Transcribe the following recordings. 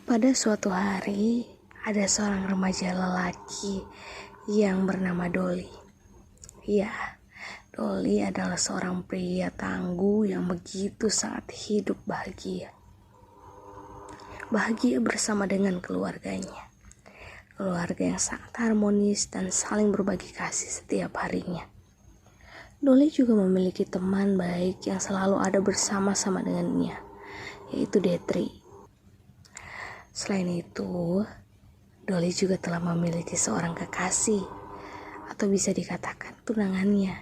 Pada suatu hari, ada seorang remaja lelaki yang bernama Doli. Ya, Doli adalah seorang pria tangguh yang begitu sangat hidup bahagia. Bahagia bersama dengan keluarganya. Keluarga yang sangat harmonis dan saling berbagi kasih setiap harinya. Doli juga memiliki teman baik yang selalu ada bersama-sama dengannya, yaitu Detri. Selain itu, Doli juga telah memiliki seorang kekasih, atau bisa dikatakan tunangannya,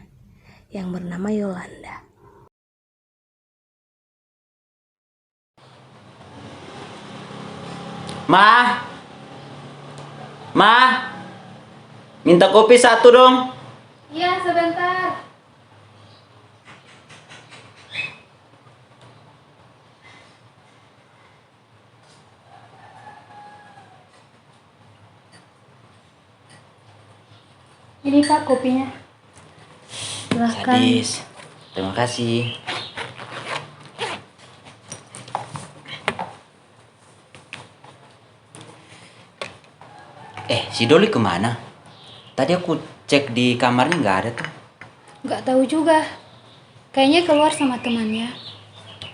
yang bernama Yolanda. Ma, minta kopi satu dong. Iya, sebentar. Ini Kak kopinya. Silahkan. Sadis, terima kasih. Si Doli kemana? Tadi aku cek di kamarnya nggak ada tuh. Nggak tahu juga. Kayaknya keluar sama temannya.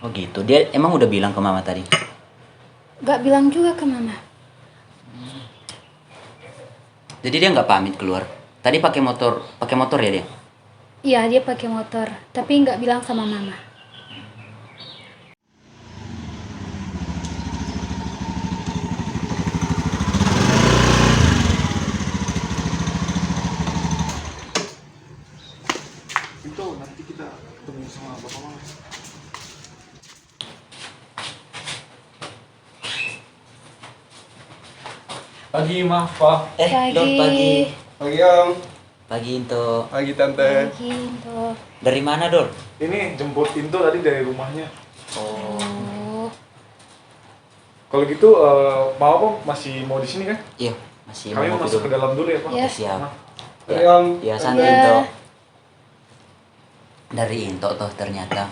Oh gitu, dia emang udah bilang ke mama tadi? Nggak bilang juga ke mama. Jadi dia nggak pamit keluar? Tadi pakai motor ya dia? Iya, dia pakai motor, tapi nggak bilang sama mama. Itu nanti kita ketemu sama bapak mama. Pagi, maaf Pak. Dol, pagi. Pagi Om. Pagi Into. Pagi Tante. Gitu. Dari mana Dol? Ini jemput Into tadi dari rumahnya. Oh, Kalau gitu, mau apa? Masih mau di sini kan? Iya, masih Kami mau mau ngopi masuk ke dulu. dalam dulu ya Pak. Iya. Siap. Dari Om. Ya, santai Iya. Into. Dari Into toh ternyata.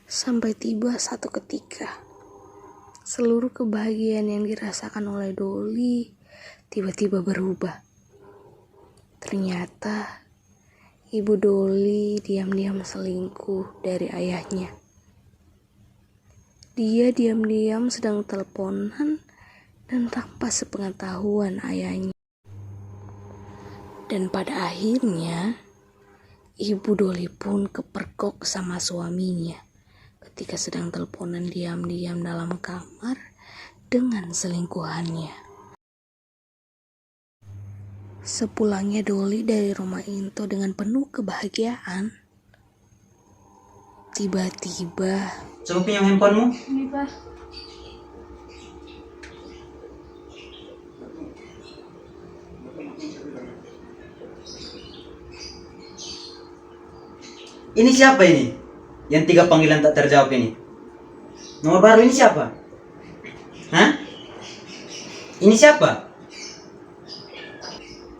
Sampai tiba satu ketika, seluruh kebahagiaan yang dirasakan oleh Doli tiba-tiba berubah. Ternyata ibu Doli diam-diam selingkuh dari ayahnya. Dia diam-diam sedang teleponan dan tanpa sepengetahuan ayahnya. Dan pada akhirnya, ibu Doli pun kepergok sama suaminya ketika sedang teleponan diam-diam dalam kamar dengan selingkuhannya. Sepulangnya Doli dari rumah Into dengan penuh kebahagiaan, tiba-tiba Coba pinjam handphonemu. ini Pak. Ini siapa ini? Yang 3 panggilan tak terjawab ini. Nomor baru ini siapa? Hah? Ini siapa?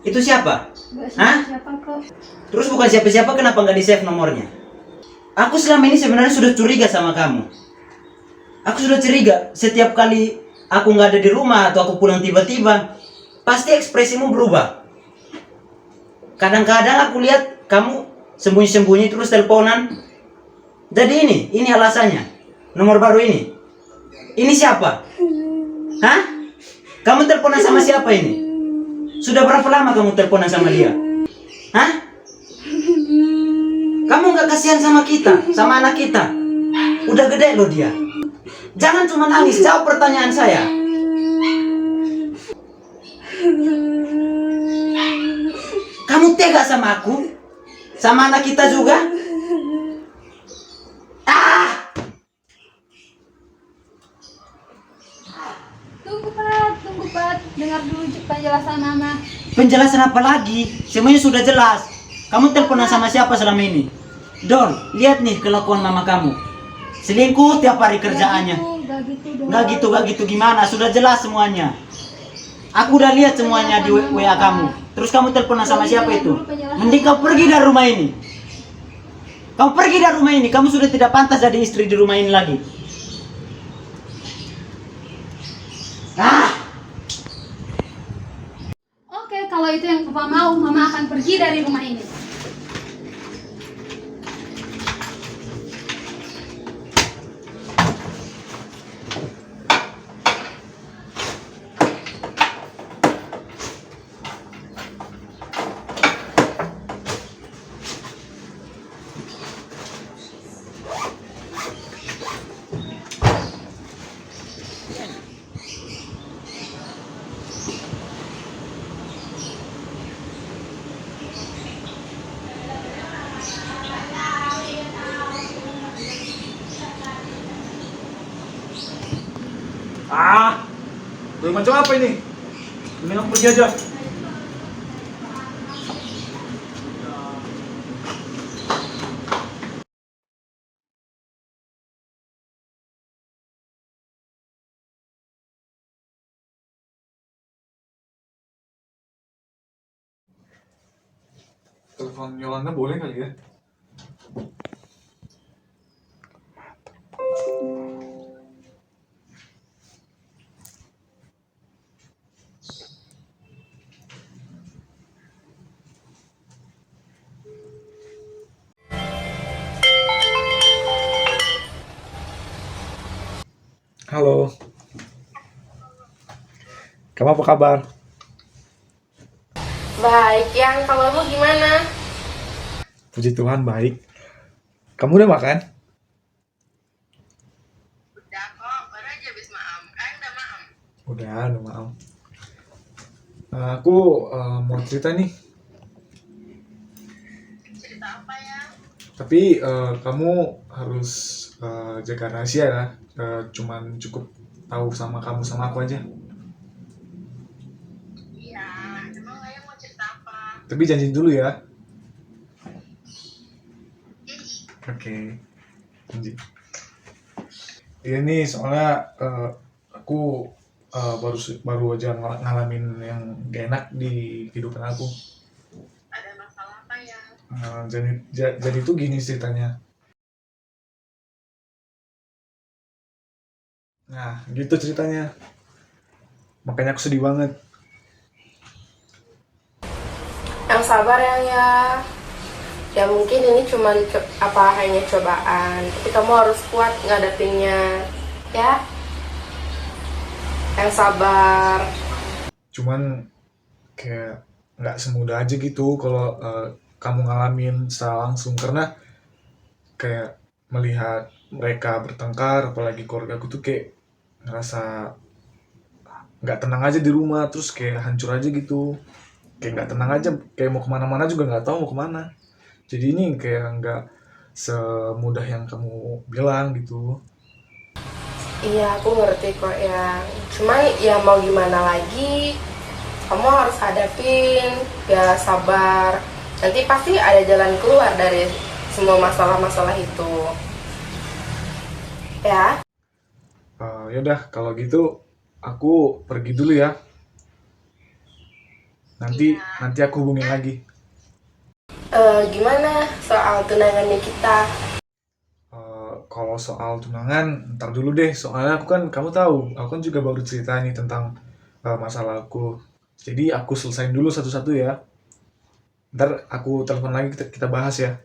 Itu siapa? Nggak Hah? siapa kok. Terus bukan siapa-siapa, kenapa nggak di-save nomornya? Aku selama ini sebenarnya sudah curiga sama kamu. Aku sudah curiga setiap kali aku nggak ada di rumah atau aku pulang tiba-tiba, pasti ekspresimu berubah. Kadang-kadang aku lihat kamu sembunyi-sembunyi terus teleponan. Jadi ini alasannya. Nomor baru ini. Ini siapa? Hah? Kamu teleponan sama siapa ini? Sudah berapa lama kamu teleponan sama dia? Hah? Kamu nggak kasihan sama kita, sama anak kita? Udah gede loh dia. Jangan cuma nangis, jawab pertanyaan saya. Kamu tega sama aku? Sama anak kita juga? Tunggu Pak. Dengar dulu penjelasan mama. Penjelasan apa lagi? Semuanya sudah jelas. Kamu teleponan sama siapa selama ini? Don, lihat nih kelakuan mama kamu. Selingkuh tiap hari kerjaannya. Gak gitu gimana? Sudah jelas semuanya. Aku udah lihat semuanya di WA kamu. Terus kamu teleponan sama siapa itu? Mending kau pergi dari rumah ini. Kamu pergi dari rumah ini. Kamu sudah tidak pantas jadi istri di rumah ini lagi. yang papa mau, mama akan pergi dari rumah ini. Ah, doi macam apa ini? Mending aku pergi aja. Telepon Yolanda boleh kali ya? Halo. Kamu apa kabar? Baik, yang kabarmu gimana? Puji Tuhan baik. Kamu udah makan? Udah kok, baru aja habis maam. Kan udah maam. Udah maaf. Aku mau cerita nih. Cerita apa ya? Tapi kamu harus jaga rahasia ya. Cuman cukup tahu sama kamu sama aku aja. Iya, emang Ayah mau cerita apa? Tapi janji dulu ya. Oke. Janji. Iya nih soalnya aku baru aja ngalamin yang gak enak di kehidupan aku. Ada masalah apa ya? Jadi tuh gini ceritanya. Nah, gitu ceritanya. Makanya aku sedih banget. Yang sabar ya. Ya mungkin ini cuma hanya cobaan, tapi kamu harus kuat ngadepinnya, ya. Yang sabar. Cuman kayak nggak semudah aja gitu kalau kamu ngalamin secara langsung, karena kayak melihat mereka bertengkar, apalagi keluarga aku tuh kayak ngerasa nggak tenang aja di rumah, terus kayak hancur aja gitu, kayak nggak tenang aja, kayak mau kemana-mana juga nggak tahu mau kemana. Jadi ini kayak nggak semudah yang kamu bilang gitu. Iya, aku ngerti kok ya. Cuma ya mau gimana lagi, kamu harus hadapin, ya sabar. Nanti pasti ada jalan keluar dari semua masalah-masalah itu. Ya. Yaudah kalau gitu aku pergi dulu ya. Nanti aku hubungin lagi. Gimana soal tunangannya kita? Kalau soal tunangan, ntar dulu deh. Soalnya kamu tahu, aku kan juga baru cerita nih tentang masalah aku. Jadi aku selesain dulu satu-satu ya. Ntar aku telepon lagi, kita bahas ya.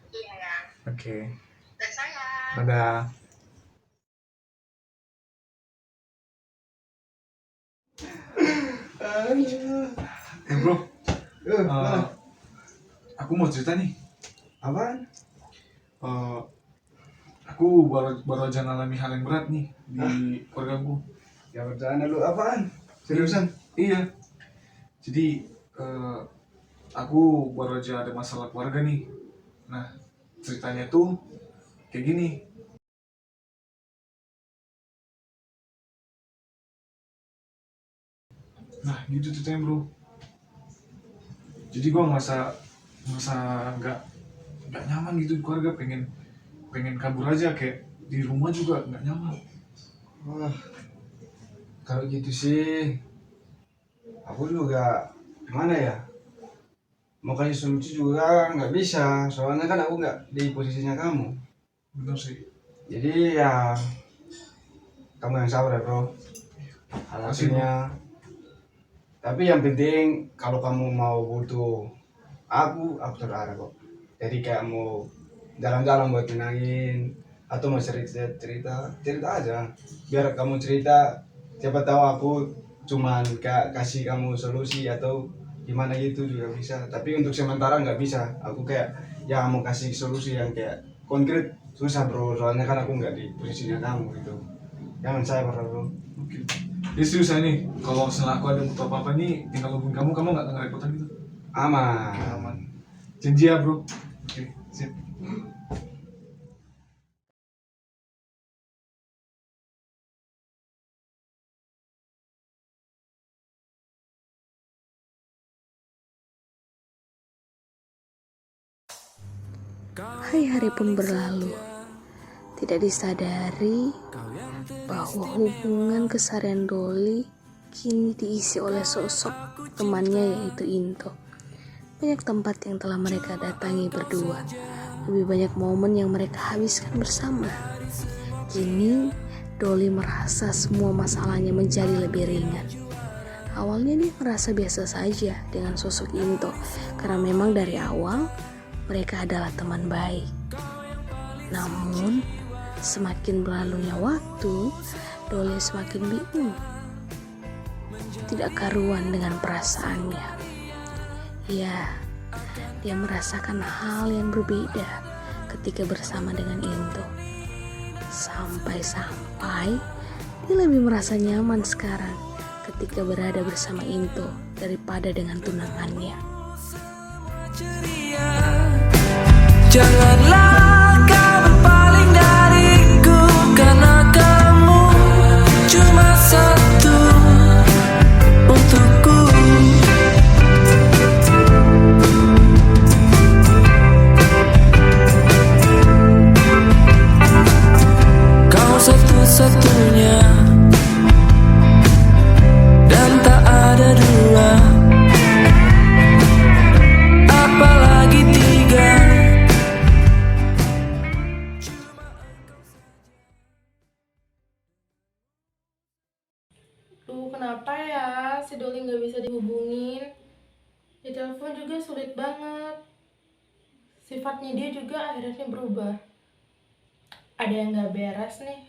Iya ya. Oke. Dan saya. Dadah. Bro, aku mau cerita nih. Apaan? Eh, aku baru aja ngalami hal yang berat nih di keluarga aku. Ya bercanda lu apaan? Seriusan? Iya. Jadi aku baru aja ada masalah keluarga nih. Nah, ceritanya tuh kayak gini. Nah, gitu ceritanya bro. Jadi gue ngerasa nggak nyaman gitu di keluarga, pengen kabur aja, kayak di rumah juga nggak nyaman. Wah, kalau gitu sih, aku juga gimana ya? Mau kasih solusi juga nggak bisa, soalnya kan aku nggak di posisinya kamu. Bener sih. Jadi ya, kamu yang sabar ya bro. Makasih, bro. Hasilnya Tapi yang penting kalau kamu mau butuh aku selalu ada kok. Jadi kayak mau jalan-jalan buat menangin atau mau cerita aja. Biar kamu cerita, siapa tahu aku cuman kayak kasih kamu solusi atau gimana gitu juga bisa. Tapi untuk sementara nggak bisa. Aku kayak ya mau kasih solusi yang kayak konkret susah bro. Soalnya kan aku nggak di posisinya kamu gitu. Jangan saya bro. Oke. Jadi susah nih, kalau misalnya aku ada butuh apa-apa nih, tinggal hubungin kamu nggak ngerepotan gitu? Aman. Aman. Janji ya bro. Oke, sip. Hari-hari pun berlalu. Tidak disadari bahwa hubungan keseharian Doli kini diisi oleh sosok temannya yaitu Into. Banyak tempat yang telah mereka datangi berdua. Lebih banyak momen yang mereka habiskan bersama. Kini Doli merasa semua masalahnya menjadi lebih ringan. Awalnya dia merasa biasa saja dengan sosok Into karena memang dari awal mereka adalah teman baik. Namun semakin berlalunya waktu, Doli semakin bingung. Tidak karuan dengan perasaannya. Ya, dia merasakan hal yang berbeda ketika bersama dengan Into. Sampai-sampai dia lebih merasa nyaman sekarang ketika berada bersama Into daripada dengan tunangannya. Janganlah kau berpaling dariku, karena kamu cuma satu untukku. Kau satu-satunya dan tak ada dua, apalagi tiga. Duh, kenapa ya si Doli nggak bisa dihubungin? Di telepon juga sulit banget. Sifatnya dia juga akhirnya berubah. Ada yang nggak beres nih.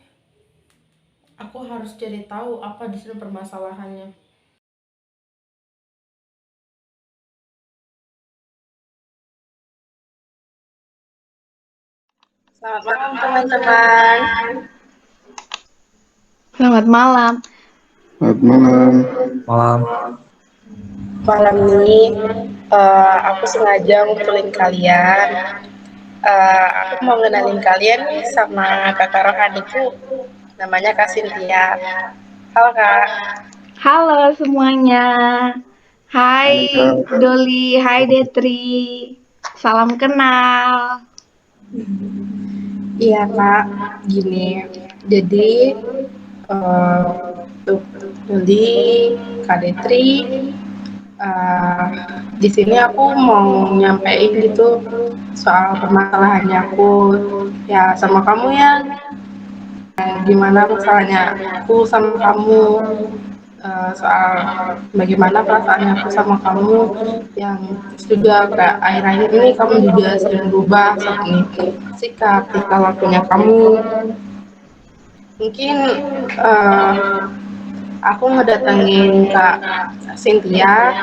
Aku harus cari tahu apa di sini permasalahannya. Selamat malam teman-teman. Selamat malam. Selamat malam. Malam. Malam ini aku sengaja ngumpulin kalian. Aku mau ngenalin kalian nih sama kakak rohaniku, namanya Kak Cynthia. Halo Kak. Halo semuanya. Hai Doli, hai Detri. Salam kenal. Iya Kak, gini. Jadi untuk Doli, Kak Detri, di sini aku mau nyampein gitu soal permasalahannya aku ya sama kamu ya. Gimana masalahnya aku sama kamu, soal bagaimana perasaannya aku sama kamu yang sudah kayak akhir-akhir ini kamu juga sering berubah seperti sikap tingkah lakunya kamu. Mungkin aku ngedatengin Kak Cynthia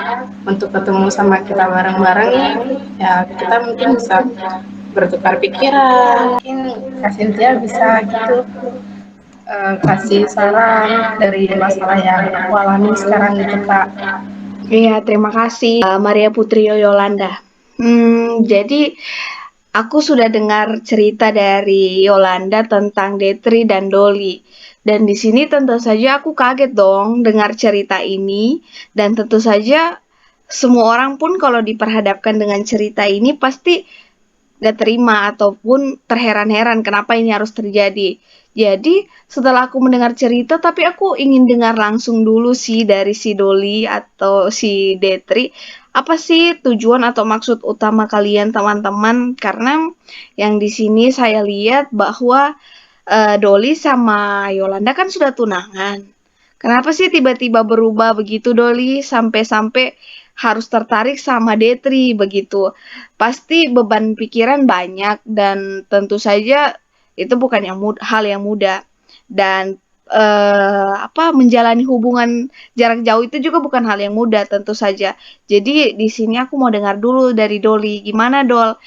untuk ketemu sama kita bareng-bareng nih. Ya kita mungkin bisa bertukar pikiran. Mungkin Kak Cynthia bisa gitu kasih saran dari masalah yang aku alami sekarang gitu Kak. Iya, terima kasih Maria Putri Yolanda. Jadi aku sudah dengar cerita dari Yolanda tentang Detri dan Doli. Dan di sini tentu saja aku kaget dong dengar cerita ini. Dan tentu saja semua orang pun kalau diperhadapkan dengan cerita ini pasti gak terima ataupun terheran-heran kenapa ini harus terjadi. Jadi setelah aku mendengar cerita, tapi aku ingin dengar langsung dulu sih dari si Doli atau si Detri, apa sih tujuan atau maksud utama kalian teman-teman? Karena yang di sini saya lihat bahwa Doli sama Yolanda kan sudah tunangan. Kenapa sih tiba-tiba berubah begitu, Doli? Sampai-sampai harus tertarik sama Detri begitu. Pasti beban pikiran banyak dan tentu saja itu bukan hal yang mudah. Dan menjalani hubungan jarak jauh itu juga bukan hal yang mudah tentu saja. Jadi di sini aku mau dengar dulu dari Doli. Gimana, Dol?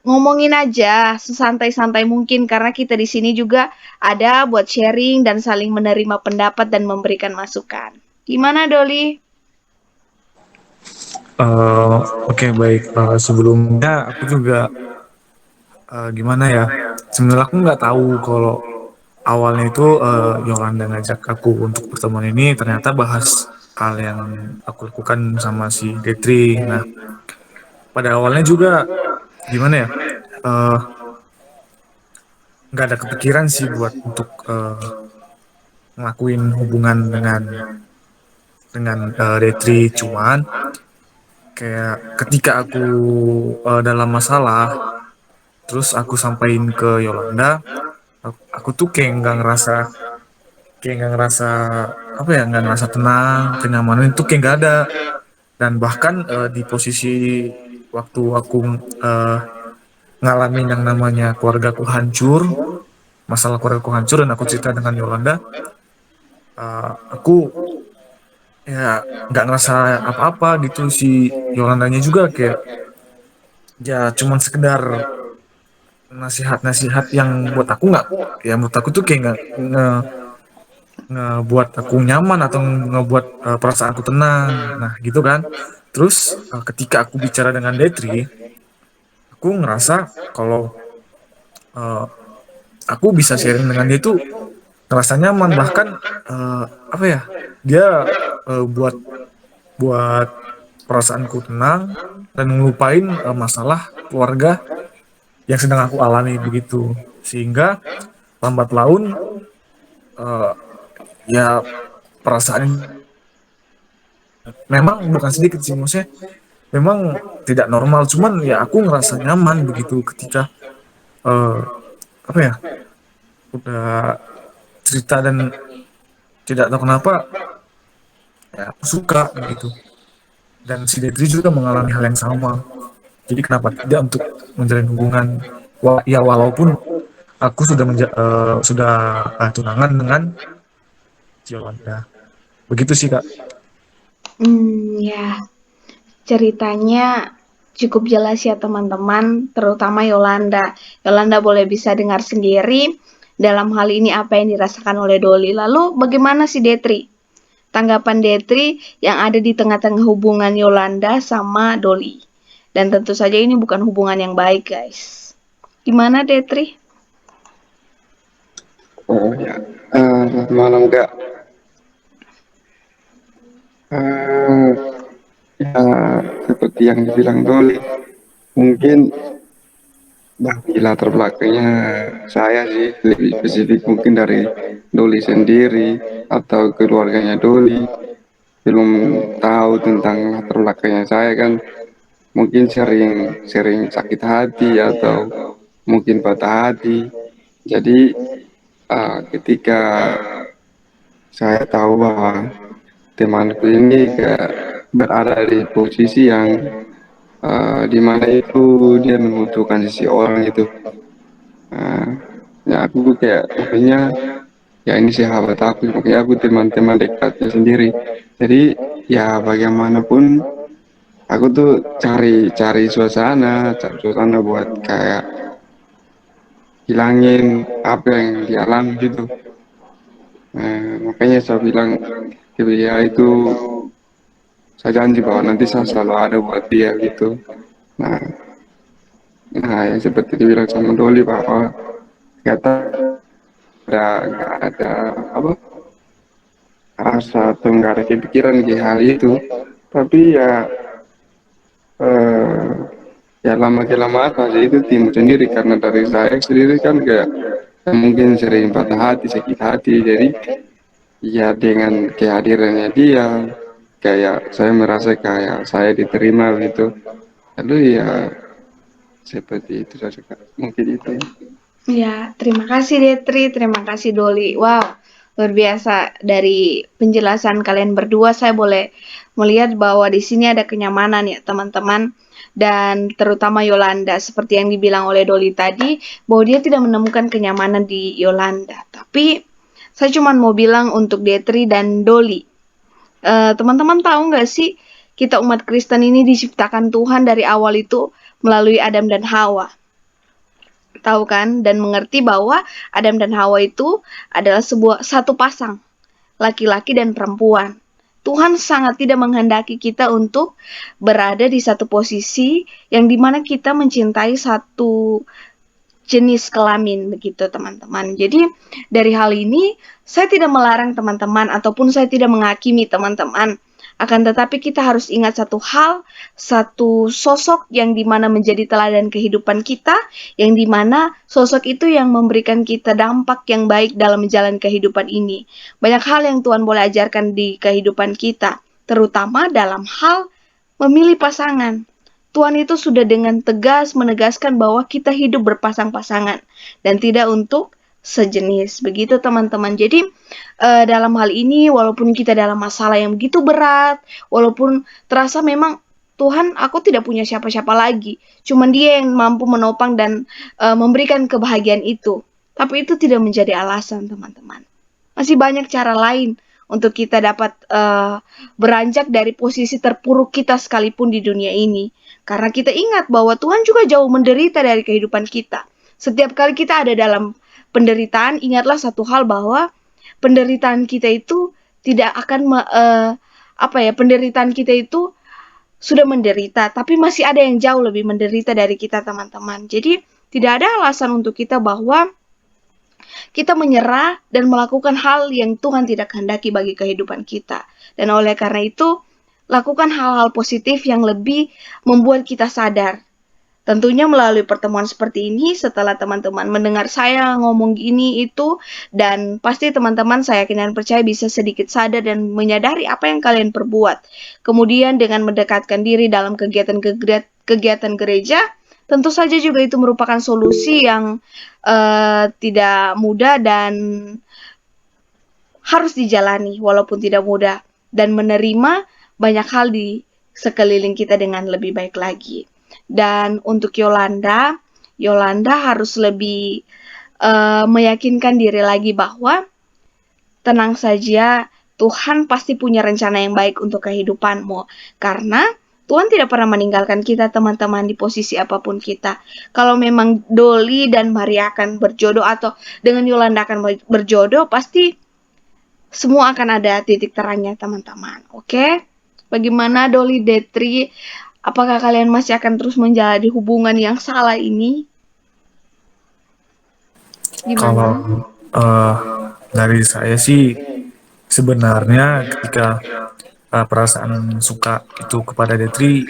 Ngomongin aja sesantai-santai mungkin karena kita di sini juga ada buat sharing dan saling menerima pendapat dan memberikan masukan. Gimana, Doli? Eh, Oke, baik. Sebelumnya aku juga gimana ya? Sebenarnya aku nggak tahu kalau awalnya itu Yolanda ngajak aku untuk pertemuan ini ternyata bahas hal yang aku lakukan sama si Detri. Nah, pada awalnya juga gimana ya? Eh, nggak ada kepikiran sih buat untuk ngelakuin hubungan dengan Detri. Cuman kayak ketika aku dalam masalah, terus aku sampaikan ke Yolanda, aku tuh kayak nggak ngerasa apa ya, nggak ngerasa tenang, kenyamanan itu kayak nggak ada. Dan bahkan di posisi waktu aku eh, ngalamin yang namanya keluargaku hancur, masalah keluargaku hancur dan aku cerita dengan Yolanda, aku ya nggak ngerasa apa-apa gitu. Si Yolandanya juga kayak ya cuman sekedar nasihat-nasihat yang buat aku nggak, ya menurut aku tuh kayak ngebuat aku nyaman atau ngebuat perasaanku tenang. Nah, gitu kan. Terus ketika aku bicara dengan Detri, aku ngerasa kalau eh, aku bisa sharing dengan dia itu ngerasa nyaman. Bahkan apa ya? Dia buat buat perasaanku tenang dan ngelupain masalah keluarga yang sedang aku alami begitu. Sehingga lambat laun eh, ya perasaan memang bukan sedikit sih, maksudnya memang tidak normal, cuman ya aku ngerasa nyaman begitu ketika eh, apa ya, udah cerita dan tidak tahu kenapa ya aku suka begitu. Dan si Detri juga mengalami hal yang sama, jadi kenapa tidak untuk menjalin hubungan. Ya walaupun aku sudah tunangan dengan Yolanda, begitu sih kak. Ya, ceritanya cukup jelas ya teman-teman, terutama Yolanda. Yolanda boleh bisa dengar sendiri dalam hal ini apa yang dirasakan oleh Doli. Lalu bagaimana si Detri? Tanggapan Detri yang ada di tengah-tengah hubungan Yolanda sama Doli. Dan tentu saja ini bukan hubungan yang baik, guys. Gimana, Detri? Oh ya, malam Kak. Eh, ya seperti yang dibilang Doli, mungkin dari latar belakangnya saya sih lebih spesifik mungkin dari Doli sendiri atau keluarganya Doli belum tahu tentang latar belakangnya saya kan, mungkin sering sering sakit hati atau mungkin patah hati. Jadi ketika saya tahu bahwa temanku ini kayak berada di posisi yang di mana itu dia membutuhkan seseorang itu. Nah, ya aku kayak makanya ya ini sahabat aku, makanya aku teman-teman dekatnya sendiri. Jadi ya bagaimanapun aku tuh cari suasana buat kayak hilangin apa yang dialami gitu. Makanya saya bilang ke dia itu, saya janji bahwa nanti saya selalu ada buat dia gitu. Nah, nah yang seperti dibilang sama Doli bahwa kata nggak ada apa rasa atau nggak ada kepikiran di hal itu, tapi ya eh, ya lama kelamaan hasil itu timbul sendiri karena dari saya sendiri kan kayak mungkin sering patah hati, sakit hati, jadi ya dengan kehadirannya dia kayak saya merasa kayak saya diterima gitu. Lalu ya seperti itu saja Kak. Mungkin itu ya. Ya, terima kasih Detri, terima kasih Doli. Wow, Luar biasa, dari penjelasan kalian berdua saya boleh melihat bahwa di sini ada kenyamanan ya teman-teman, dan terutama Yolanda seperti yang dibilang oleh Doli tadi bahwa dia tidak menemukan kenyamanan di Yolanda. Tapi saya cuma mau bilang untuk Detri dan Doli, teman-teman tahu nggak sih kita umat Kristen ini diciptakan Tuhan dari awal itu melalui Adam dan Hawa. Tahu kan, dan mengerti bahwa Adam dan Hawa itu adalah satu pasang, laki-laki dan perempuan. Tuhan sangat tidak menghendaki kita untuk berada di satu posisi yang dimana kita mencintai satu jenis kelamin begitu teman-teman. Jadi dari hal ini saya tidak melarang teman-teman ataupun saya tidak menghakimi teman-teman. Akan tetapi kita harus ingat satu hal, satu sosok yang dimana menjadi teladan kehidupan kita, yang dimana sosok itu yang memberikan kita dampak yang baik dalam menjalani kehidupan ini. Banyak hal yang Tuhan boleh ajarkan di kehidupan kita, terutama dalam hal memilih pasangan. Tuhan itu sudah dengan tegas menegaskan bahwa kita hidup berpasang-pasangan dan tidak untuk sejenis. Begitu teman-teman. Jadi dalam hal ini walaupun kita dalam masalah yang begitu berat, walaupun terasa memang Tuhan aku tidak punya siapa-siapa lagi, cuman Dia yang mampu menopang dan memberikan kebahagiaan itu. Tapi itu tidak menjadi alasan teman-teman. Masih banyak cara lain untuk kita dapat beranjak dari posisi terpuruk kita sekalipun di dunia ini. Karena kita ingat bahwa Tuhan juga jauh menderita dari kehidupan kita. Setiap kali kita ada dalam penderitaan, ingatlah satu hal bahwa penderitaan kita itu tidak akan penderitaan kita itu sudah menderita, tapi masih ada yang jauh lebih menderita dari kita teman-teman. Jadi tidak ada alasan untuk kita bahwa kita menyerah dan melakukan hal yang Tuhan tidak kehendaki bagi kehidupan kita. Dan oleh karena itu, lakukan hal-hal positif yang lebih membuat kita sadar. Tentunya melalui pertemuan seperti ini, setelah teman-teman mendengar saya ngomong ini itu, dan pasti teman-teman saya yakin dan percaya bisa sedikit sadar dan menyadari apa yang kalian perbuat. Kemudian dengan mendekatkan diri dalam kegiatan gereja, tentu saja juga itu merupakan solusi yang tidak mudah dan harus dijalani walaupun tidak mudah, dan menerima banyak hal di sekeliling kita dengan lebih baik lagi. Dan untuk Yolanda harus lebih meyakinkan diri lagi bahwa tenang saja, Tuhan pasti punya rencana yang baik untuk kehidupanmu. Karena Tuhan tidak pernah meninggalkan kita teman-teman di posisi apapun kita. Kalau memang Doli dan Maria akan berjodoh atau dengan Yolanda akan berjodoh, pasti semua akan ada titik terangnya teman-teman. Oke? Bagaimana Doli, Detri? Apakah kalian masih akan terus menjalani hubungan yang salah ini? Kalau dari saya sih sebenarnya ketika perasaan suka itu kepada Detri,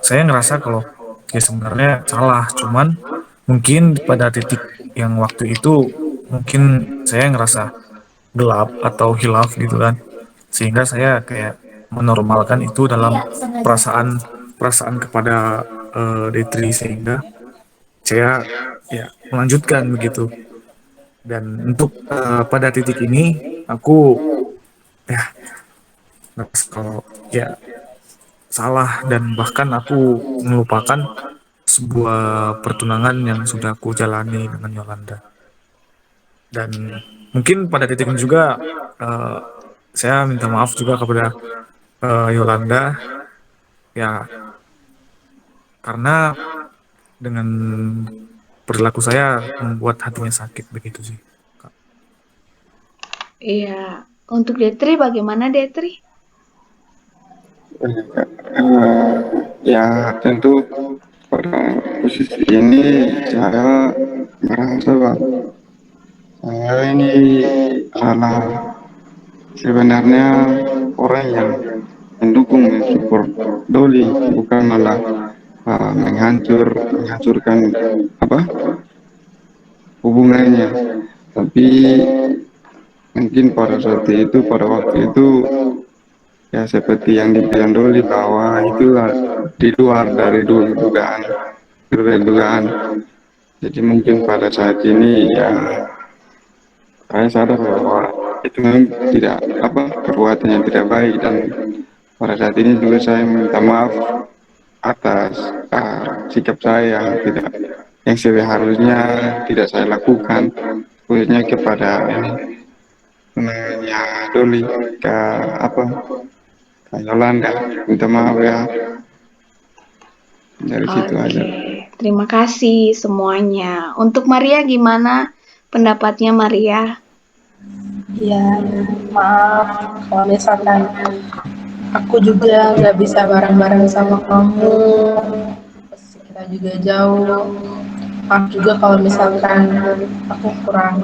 saya ngerasa kalau ya sebenarnya salah, cuman mungkin pada titik yang waktu itu mungkin saya ngerasa gelap atau hilaf gitu kan, sehingga saya kayak menormalkan itu dalam perasaan kepada Detri, sehingga saya ya melanjutkan begitu. Dan untuk pada titik ini aku ya ngerasa kalau ya salah, dan bahkan aku melupakan sebuah pertunangan yang sudah aku jalani dengan Yolanda. Dan mungkin pada titik ini juga eh, saya minta maaf juga kepada Yolanda ya, karena dengan perilaku saya membuat hatinya sakit begitu sih. Iya. Untuk Detri bagaimana Detri? Ya tentu pada posisi ini saya merasa bahwa saya ini adalah sebenarnya orang yang mendukung, mensupport Doli, bukan malah menghancurkan apa hubungannya. Tapi mungkin pada waktu itu ya seperti yang dibilang Doli bahwa itulah di luar dari dugaan. Jadi mungkin pada saat ini ya saya sadar bahwa itu memang tidak perbuatan yang tidak baik, dan pada saat ini juga saya minta maaf atas sikap saya yang seharusnya tidak saya lakukan, khususnya kepada namanya Doli, ke Yolanda. Minta maaf ya, dari situ aja. Oke, terima kasih semuanya. Untuk Maria gimana pendapatnya Maria? Ya, maaf kalau misalkan aku juga nggak bisa bareng-bareng sama kamu. Terus kita juga jauh. Maaf juga kalau misalkan aku kurang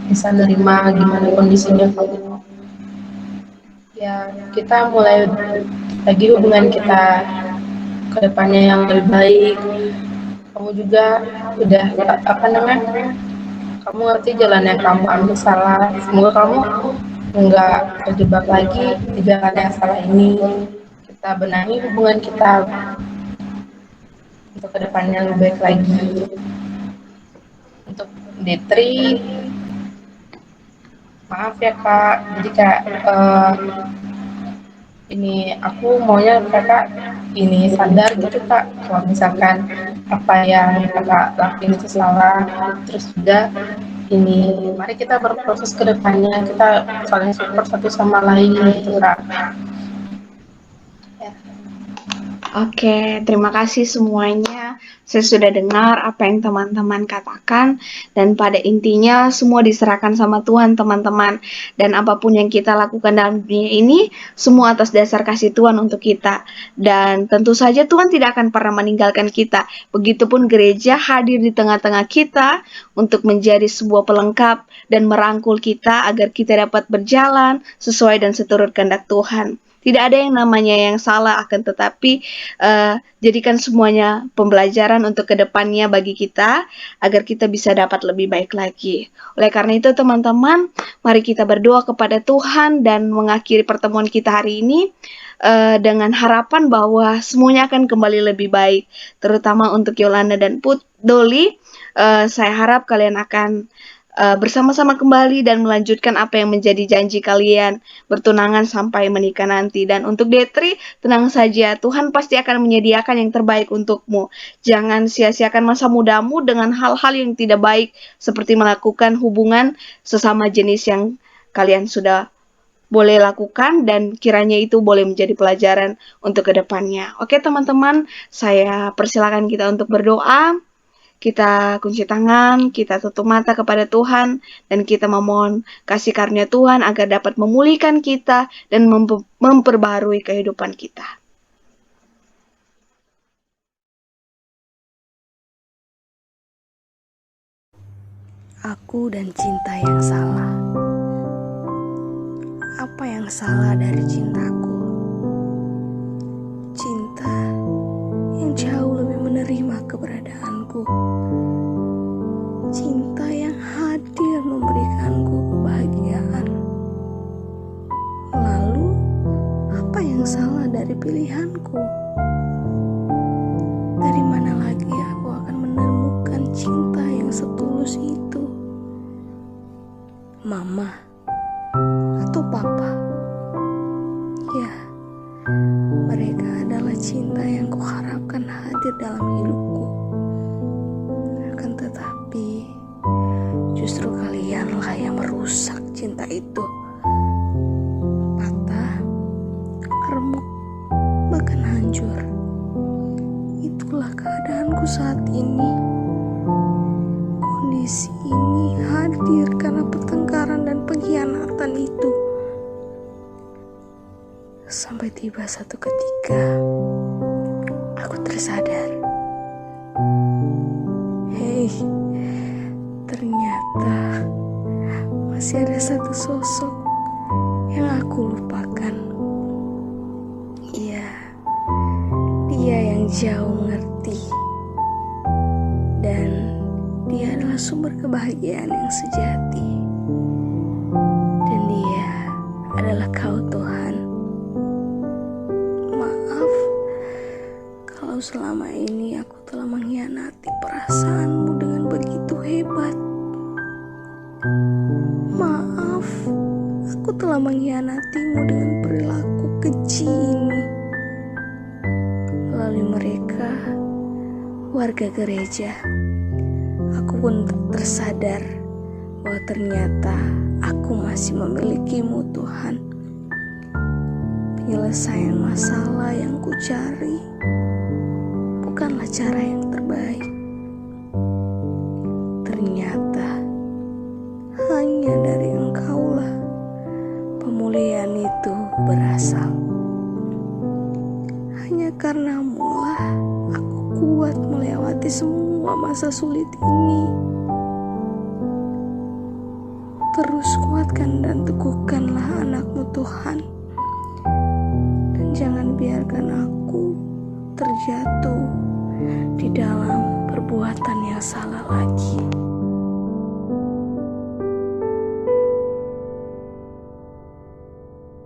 bisa nerima gimana kondisinya kamu. Ya, kita mulai lagi hubungan kita ke depannya yang lebih baik. Kamu juga udah kamu ngerti jalan yang kamu ambil salah. Semoga kamu nggak terjebak lagi di jalan yang salah ini. Kita benahi hubungan kita untuk kedepannya lebih baik lagi. Untuk Detri, maaf ya kak. Jadi kak, ini aku maunya kakak ini sadar gitu kak, kalau misalkan apa yang kakak lakuin itu salah. Terus juga ini mari kita berproses ke depannya, kita saling support satu sama lain gitu kak. Ya. Oke, terima kasih semuanya. Saya sudah dengar apa yang teman-teman katakan, dan pada intinya semua diserahkan sama Tuhan, teman-teman. Dan apapun yang kita lakukan dalam dunia ini, semua atas dasar kasih Tuhan untuk kita. Dan tentu saja Tuhan tidak akan pernah meninggalkan kita. Begitupun gereja hadir di tengah-tengah kita untuk menjadi sebuah pelengkap dan merangkul kita agar kita dapat berjalan sesuai dan seturut kehendak Tuhan. Tidak ada yang namanya yang salah, akan tetapi jadikan semuanya pembelajaran untuk kedepannya bagi kita, agar kita bisa dapat lebih baik lagi. Oleh karena itu teman-teman, mari kita berdoa kepada Tuhan dan mengakhiri pertemuan kita hari ini dengan harapan bahwa semuanya akan kembali lebih baik, terutama untuk Yolanda dan Doli. Saya harap kalian akan bersama-sama kembali dan melanjutkan apa yang menjadi janji kalian bertunangan sampai menikah nanti. Dan untuk Detri, tenang saja, Tuhan pasti akan menyediakan yang terbaik untukmu. Jangan sia-siakan masa mudamu dengan hal-hal yang tidak baik, seperti melakukan hubungan sesama jenis yang kalian sudah boleh lakukan, dan kiranya itu boleh menjadi pelajaran untuk kedepannya. Oke teman-teman, saya persilakan kita untuk berdoa. Kita kunci tangan, kita tutup mata kepada Tuhan, dan kita memohon kasih karunia Tuhan agar dapat memulihkan kita dan memperbaharui kehidupan kita. Aku dan cinta yang salah. Apa yang salah dari cintaku? Cinta yang jauh lebih menerima keberadaanku. Cinta yang hadir memberikanku kebahagiaan. Lalu, apa yang salah dari pilihanku? Dari mana lagi aku akan menemukan cinta yang setulus itu? Mama atau papa? Ya, mereka adalah cinta yang kuharapkan hadir dalam hidupku. Akan tetapi, justru kalianlah yang merusak cinta itu. Patah, remuk, bahkan hancur. Itulah keadaanku saat ini. Kondisi ini hadir karena pertengkaran dan pengkhianatan itu. Sampai tiba satu ketika, aku tersadar. Hei, ternyata masih ada satu sosok yang aku lupakan. Iya, dia yang jauh mengerti. Dan dia adalah sumber kebahagiaan yang sejati. Dan dia adalah Kau, Tuhan. Maaf kalau selama ini aku telah mengkhianati perasaanmu dengan begitu hebat. Maaf aku telah mengkhianatimu dengan perilaku keji ini. Melalui mereka, warga gereja, aku pun tersadar bahwa ternyata aku masih memilikimu, Tuhan. Penyelesaian masalah yang kucari bukanlah cara yang terbaik. Ternyata hanya dari Engkaulah pemulihan itu berasal. Hanya karenamu-lah aku kuat melewati semua masa sulit ini. Terus kuatkan dan teguhkanlah anakmu, Tuhan. Dan jangan biarkan aku terjatuh di dalam perbuatan yang salah lagi.